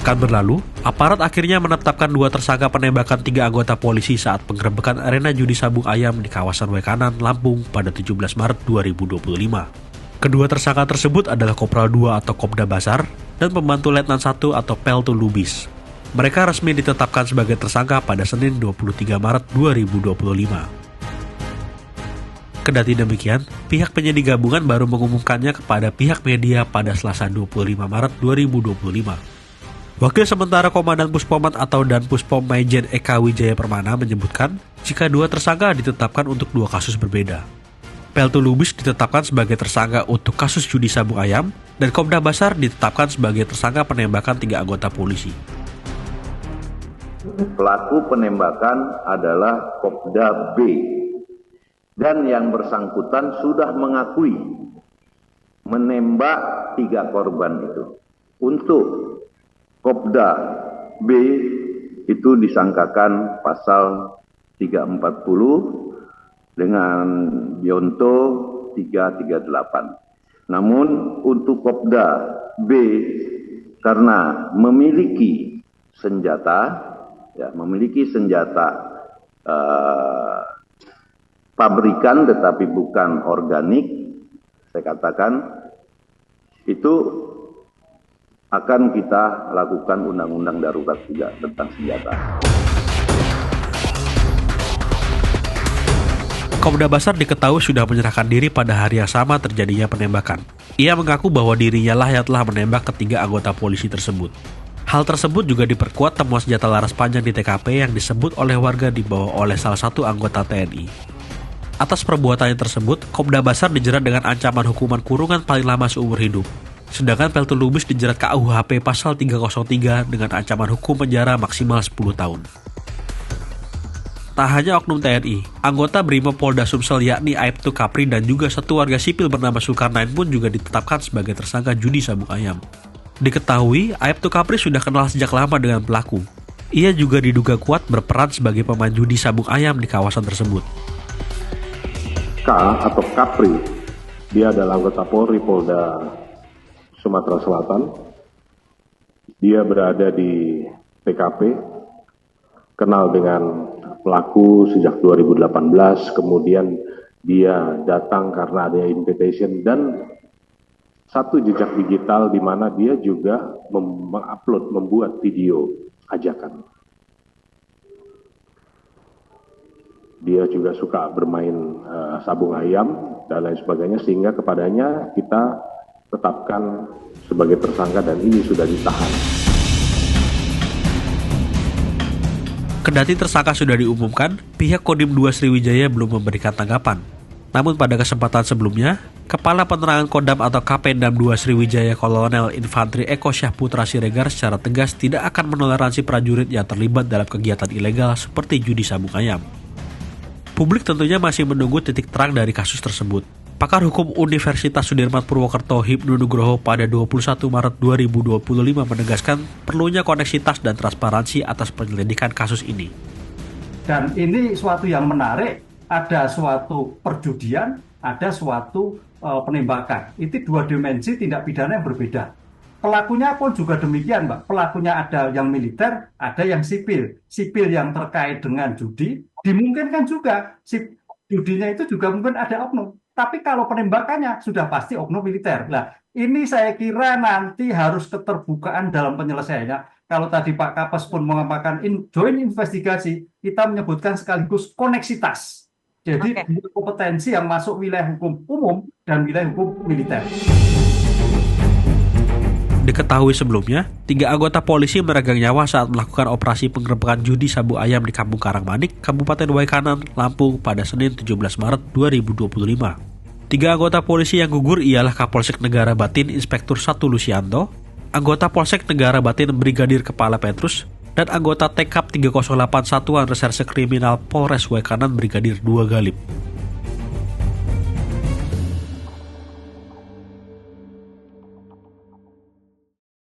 Pekan berlalu, aparat akhirnya menetapkan 2 tersangka penembakan 3 anggota polisi saat penggerebekan arena judi sabung ayam di kawasan Waikanan, Lampung pada 17 Maret 2025. Kedua tersangka tersebut adalah Kopral 2 atau Kopda Basar dan pembantu Letnan 1 atau Peltu Lubis. Mereka resmi ditetapkan sebagai tersangka pada Senin 23 Maret 2025. Kendati demikian, pihak penyidik gabungan baru mengumumkannya kepada pihak media pada Selasa 25 Maret 2025. Wakil sementara Komandan Puspomat atau Dan Puspom Maijen Eka Wijaya Permana menyebutkan jika 2 tersangka ditetapkan untuk 2 kasus berbeda. Peltu Lubis ditetapkan sebagai tersangka untuk kasus judi sabung ayam dan Kopda Basar ditetapkan sebagai tersangka penembakan 3 anggota polisi. Pelaku penembakan adalah Kopda B. Dan yang bersangkutan sudah mengakui menembak 3 korban itu. Untuk Kopda B itu disangkakan pasal 340 dengan Bionto 338. Namun untuk Kopda B karena memiliki senjata pabrikan tetapi bukan organik, saya katakan itu akan kita lakukan undang-undang darurat juga tentang senjata. Kopda Basar diketahui sudah menyerahkan diri pada hari yang sama terjadinya penembakan. Ia mengaku bahwa dirinya lah yang telah menembak ketiga anggota polisi tersebut. Hal tersebut juga diperkuat temuan senjata laras panjang di TKP yang disebut oleh warga dibawa oleh salah satu anggota TNI. Atas perbuatannya tersebut, Kopda Basar dijerat dengan ancaman hukuman kurungan paling lama seumur hidup. Sedangkan Peltu Lubis dijerat KUHP pasal 303 dengan ancaman hukum penjara maksimal 10 tahun. Tak hanya oknum TNI, anggota Brimob Polda Sumsel yakni Aibtu Kapri dan juga satu warga sipil bernama Zulkarnain pun juga ditetapkan sebagai tersangka judi sabung ayam. Diketahui, Aibtu Kapri sudah kenal sejak lama dengan pelaku. Ia juga diduga kuat berperan sebagai pemain judi sabung ayam di kawasan tersebut. K atau Kapri, dia adalah anggota Polri Polda Sumatera Selatan. Dia berada di TKP, kenal dengan pelaku sejak 2018, kemudian dia datang karena ada invitation dan satu jejak digital di mana dia juga membuat video ajakan. Dia juga suka bermain sabung ayam dan lain sebagainya, sehingga kepadanya kita tetapkan sebagai tersangka dan ini sudah ditahan. Kendati tersangka sudah diumumkan, pihak Kodim 2 Sriwijaya belum memberikan tanggapan. Namun pada kesempatan sebelumnya, Kepala Penerangan Kodam atau Kapendam 2 Sriwijaya Kolonel Infantri Eko Syahputra Siregar secara tegas tidak akan menoleransi prajurit yang terlibat dalam kegiatan ilegal seperti judi sabung ayam. Publik tentunya masih menunggu titik terang dari kasus tersebut. Pakar Hukum Universitas Sudirman Purwokerto Hipnu Nugroho pada 21 Maret 2025 menegaskan perlunya koneksitas dan transparansi atas penyelidikan kasus ini. Dan ini suatu yang menarik, ada suatu perjudian, ada suatu penembakan. Itu 2 dimensi tindak pidana yang berbeda. Pelakunya pun juga demikian, Mbak. Pelakunya ada yang militer, ada yang sipil. Sipil yang terkait dengan judi, dimungkinkan juga judinya itu juga mungkin ada oknum. Tapi kalau penembakannya sudah pasti oknum militer. Nah, ini saya kira nanti harus keterbukaan dalam penyelesaiannya. Kalau tadi Pak Kapes pun mengatakan joint investigasi, kita menyebutkan sekaligus koneksitas. Jadi kompetensi yang masuk wilayah hukum umum dan wilayah hukum militer. Diketahui sebelumnya, 3 anggota polisi meregang nyawa saat melakukan operasi penggerebekan judi sabung ayam di Kampung Karangmanik, Kabupaten Waikanan, Lampung pada Senin 17 Maret 2025. 3 anggota polisi yang gugur ialah Kapolsek Negara Batin Inspektur 1 Lucianto, anggota Polsek Negara Batin Brigadir Kepala Petrus, dan anggota TKP 308 Satuan Reserse Kriminal Polres Waikanan Brigadir 2 Galip.